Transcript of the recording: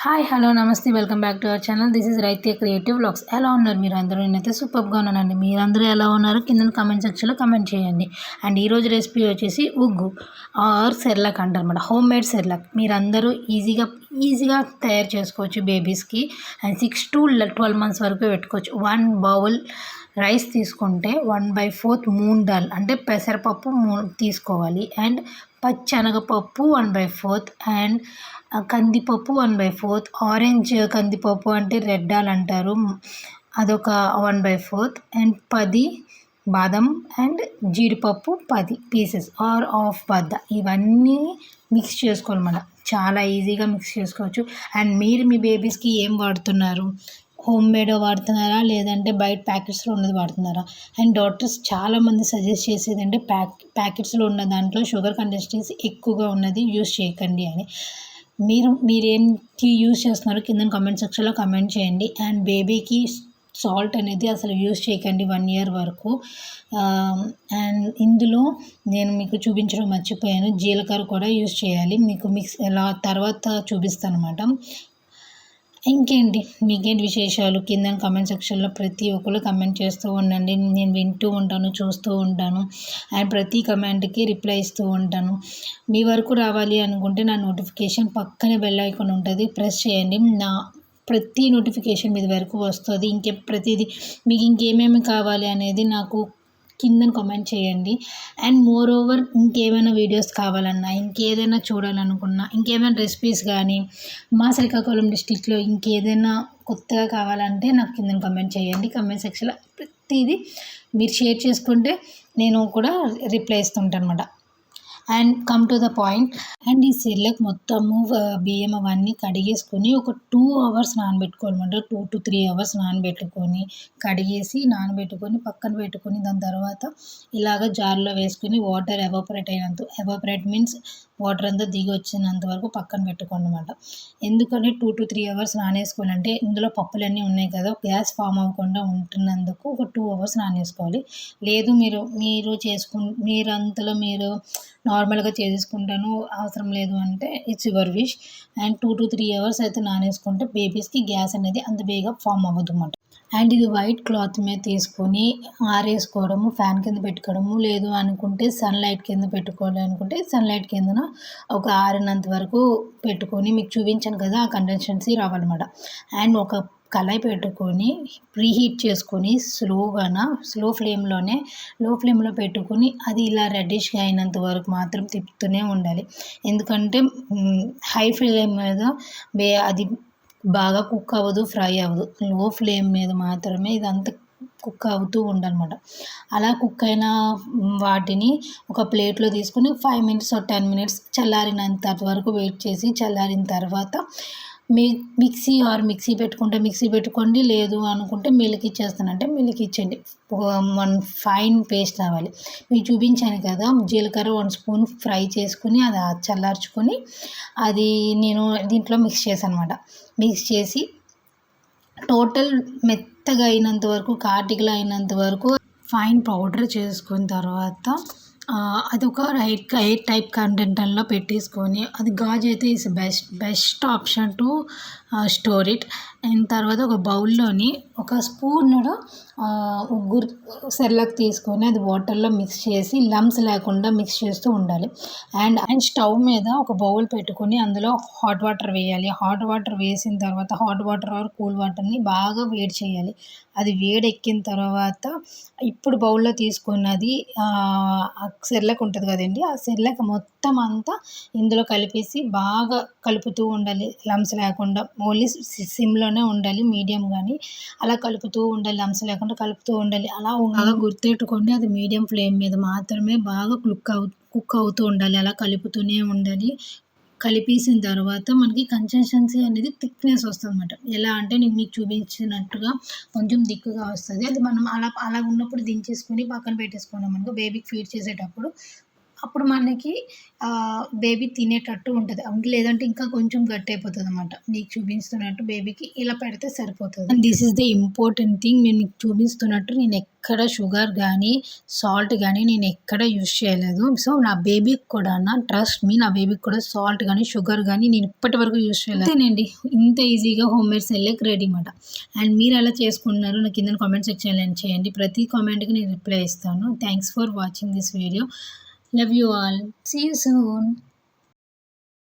Hi hello నమస్తే welcome back to our channel. This is రైతే creative vlogs. ఎలా ఉన్నారు మీరు అందరూ? నేనైతే సూపర్గా ఉన్నానండి. మీరందరూ ఎలా ఉన్నారు కింద కామెంట్ సెక్షన్లో కామెంట్ చేయండి. అండ్ ఈరోజు రెసిపీ వచ్చేసి ఉగ్గు ఆర్ సెర్లాక్ అంటారన్నమాట. హోమ్ మేడ్ సెర్లాక్ మీరందరూ ఈజీగా తయారు చేసుకోవచ్చు బేబీస్కి. అండ్ 6 to 12 months వరకు పెట్టుకోవచ్చు. 1 బౌల్ రైస్ తీసుకుంటే 1/4 మూంగ్ దాల్ అంటే పెసరపప్పు తీసుకోవాలి. అండ్ పచ్చెనగపప్పు 1/4 అండ్ కందిపప్పు 1/4, ఆరెంజ్ కందిపప్పు అంటే రెడ్ దాల్ అంటారు, అదొక 1/4 అండ్ 10 బాదం అండ్ జీడిపప్పు 10 పీసెస్ ఆర్ హాఫ్ బద్ద. ఇవన్నీ మిక్స్ చేసుకోవాలి. మనం చాలా ఈజీగా మిక్స్ చేసుకోవచ్చు. అండ్ మీరు మీ బేబీస్కి ఏం వాడుతున్నారు? హోమ్ మేడ్ వాడుతున్నారా లేదంటే బయట ప్యాకెట్స్లో ఉన్నది వాడుతున్నారా? అండ్ డాక్టర్స్ చాలామంది సజెస్ట్ చేసేది అంటే ప్యాకెట్స్లో ఉన్న దాంట్లో షుగర్ కంటెన్సీ ఎక్కువగా ఉన్నది యూస్ చేయకండి అని. మీరేంటి యూస్ చేస్తున్నారో కింద కామెంట్ సెక్షన్లో కామెంట్ చేయండి. అండ్ బేబీకి సాల్ట్ అనేది అసలు యూస్ చేయకండి 1 year వరకు. అండ్ ఇందులో నేను మీకు చూపించడం మర్చిపోయాను, జీలకర్ర కూడా యూస్ చేయాలి. మీకు మిక్స్ ఎలా తర్వాత చూపిస్తాను అన్నమాట. ఇంకేంటి మీకేంటి విశేషాలు కింద కామెంట్ సెక్షన్లో ప్రతి ఒక్కరు కమెంట్ చేస్తూ ఉండండి. నేను వింటూ ఉంటాను, చూస్తూ ఉంటాను. అండ్ ప్రతి కమెంట్కి రిప్లై ఇస్తూ ఉంటాను. మీ వరకు రావాలి అనుకుంటే నా నోటిఫికేషన్ పక్కనే బెల్ ఐకాన్ ఉంటుంది, ప్రెస్ చేయండి. నా ప్రతి నోటిఫికేషన్ మీ వరకు వస్తుంది. ప్రతిదీ మీకు ఇంకేమేమి కావాలి అనేది నాకు కింద కామెంట్ చేయండి. అండ్ మోర్ ఓవర్ ఇంకేమైనా వీడియోస్ కావాలన్నా, ఇంకేదైనా చూడాలనుకున్నా, ఇంకేమైనా రెసిపీస్ కానీ మా శ్రీకాకుళం డిస్ట్రిక్ట్లో ఇంకేదైనా కొత్తగా కావాలంటే నాకు కింద కామెంట్ చేయండి. కామెంట్ సెక్షన్లో ప్రతిదీ మీరు షేర్ చేసుకుంటే నేను కూడా రిప్లై ఇస్తుంటాను అనమాట. And come to the point. And ఈ సెర్లాక్ మొత్తము బియ్యం అవన్నీ కడిగేసుకొని ఒక 2 hours నానబెట్టుకోవాలన్నమాట. 2 to 3 hours నానబెట్టుకొని కడిగేసి నానబెట్టుకొని పక్కన పెట్టుకొని దాని తర్వాత ఇలాగ జార్లో వేసుకొని వాటర్ ఎవాపరేట్ మీన్స్ వాటర్ అంతా దిగి వచ్చినంత వరకు పక్కన పెట్టుకోండి అనమాట. ఎందుకంటే 2 to 3 hours నానేసుకోవాలంటే ఇందులో పప్పులన్నీ ఉన్నాయి కదా, గ్యాస్ ఫామ్ అవ్వకుండా ఉంటున్నందుకు ఒక 2 hours నానేసుకోవాలి. లేదు మీరంతలో మీరు నార్మల్గా చేసేసుకుంటాను అవసరం లేదు అంటే it's your wish. And 2 to 3 hours అయితే నానేసుకుంటే బేబీస్కి గ్యాస్ అనేది అంత బేగా ఫామ్ అవ్వదు అన్నమాట. అండ్ ఇది వైట్ క్లాత్ మీద తీసుకొని ఆరేసుకోవడము, ఫ్యాన్ కింద పెట్టుకోవడము, లేదు అనుకుంటే సన్లైట్ కింద పెట్టుకోవాలి అనుకుంటే సన్లైట్ కిందన ఒక ఆరినంత వరకు పెట్టుకొని మీకు చూపించాను కదా ఆ కంటెన్సీ రావాలన్నమాట. అండ్ ఒక కళాయి పెట్టుకొని ప్రీహీట్ చేసుకొని లో ఫ్లేమ్లో పెట్టుకొని అది ఇలా రెడ్డిష్గా అయినంత వరకు మాత్రం తిప్పుతూనే ఉండాలి. ఎందుకంటే హై ఫ్లేమ్ మీద అది బాగా కుక్ అవ్వదు, ఫ్రై అవ్వదు. లో ఫ్లేమ్ మీద మాత్రమే ఇదంతా కుక్ అవుతూ ఉండాలన్నమాట. అలా కుక్ అయిన వాటిని ఒక ప్లేట్లో తీసుకొని 5 minutes or 10 minutes చల్లారినంత వరకు వెయిట్ చేసి చల్లారిన తర్వాత మిక్సీ పెట్టుకుంటే మిక్సీ పెట్టుకోండి, లేదు అనుకుంటే మిల్క్ ఇచ్చేస్తానంటే మిల్క్ ఇచ్చేయండి. 1 ఫైన్ పేస్ట్ రావాలి. మీకు చూపించాను కదా జీలకర్ర 1 spoon ఫ్రై చేసుకుని అది చల్లార్చుకొని అది నేను దీంట్లో మిక్స్ చేశాను అనమాట. మిక్స్ చేసి టోటల్ మెత్తగా అయినంత వరకు కాటికలు అయినంత వరకు ఫైన్ పౌడర్ చేసుకున్న తర్వాత అదొక ఎయిర్ టైప్ కంటైనర్లో పెట్టేసుకొని, అది గాజు అయితే is best option to store it. And తర్వాత ఒక బౌల్లోని ఒక స్పూన్లో ఉగ్గు సెర్లాక్ తీసుకొని అది వాటర్లో మిక్స్ చేసి లమ్స్ లేకుండా మిక్స్ చేస్తూ ఉండాలి. అండ్ స్టవ్ మీద ఒక బౌల్ పెట్టుకొని అందులో హాట్ వాటర్ వేయాలి. హాట్ వాటర్ వేసిన తర్వాత హాట్ వాటర్ ఆర్ కూల్ వాటర్ని బాగా వేడి చేయాలి. అది వేడెక్కిన తర్వాత ఇప్పుడు బౌల్లో తీసుకున్నది సెర్లాక్ ఉంటుంది కదండి, ఆ సెర్లాక్ మొత్తం అంతా ఇందులో కలిపేసి బాగా కలుపుతూ ఉండాలి. లమ్స్ లేకుండా ఓన్లీ సిమ్లోనే ఉండాలి, మీడియం కానీ అలా కలుపుతూ ఉండాలి. లమ్స్ లేకుండా కలుపుతూ ఉండాలి. అలా గుర్తెట్టుకోండి, అది మీడియం ఫ్లేమ్ మీద మాత్రమే బాగా కుక్ అవుతూ ఉండాలి. అలా కలుపుతూనే ఉండాలి. కలిపేసిన తర్వాత మనకి కన్సిస్టెన్సీ అనేది థిక్నెస్ వస్తుంది అన్నమాట. ఎలా అంటే నేను మీకు చూపించినట్టుగా కొంచెం థిక్గా వస్తుంది. అది మనం అలా ఉన్నప్పుడు దించేసుకొని పక్కన పెట్టేసుకున్నాం అనుకో బేబీకి ఫీడ్ చేసేటప్పుడు అప్పుడు మనకి బేబీ తినేటట్టు ఉంటది. లేదంటే ఇంకా కొంచెం గట్టి అయిపోతదనమాట. నీకు చూపిస్తున్నట్టు బేబీకి ఇలా పెడితే సరిపోతది. And this is the important thing. నేను మీకు చూపిస్తున్నట్టు నేనెక్కడ షుగర్ గానీ, సాల్ట్ గానీ నేనెక్కడ యూజ్ చేయలేదు. సో, నా బేబీకి కూడా ట్రస్ట్ మీ, నా బేబీకి కూడా సాల్ట్ గానీ, షుగర్ గానీ నేను ఇప్పటి వరకు యూజ్ చేయలేదు. అంతేనండి. ఇంత ఈజీగా హోమ్ మేడ్ సెర్లాక్ రెడీ మాట. అండ్ మీరెలా చేసుకుంటున్నారో నాకు కింద కామెంట్ సెక్షన్‌లో చేయండి. ప్రతి కామెంట్‌కి నేను రిప్లై ఇస్తాను. Thanks for watching this video. Love you all. See you soon.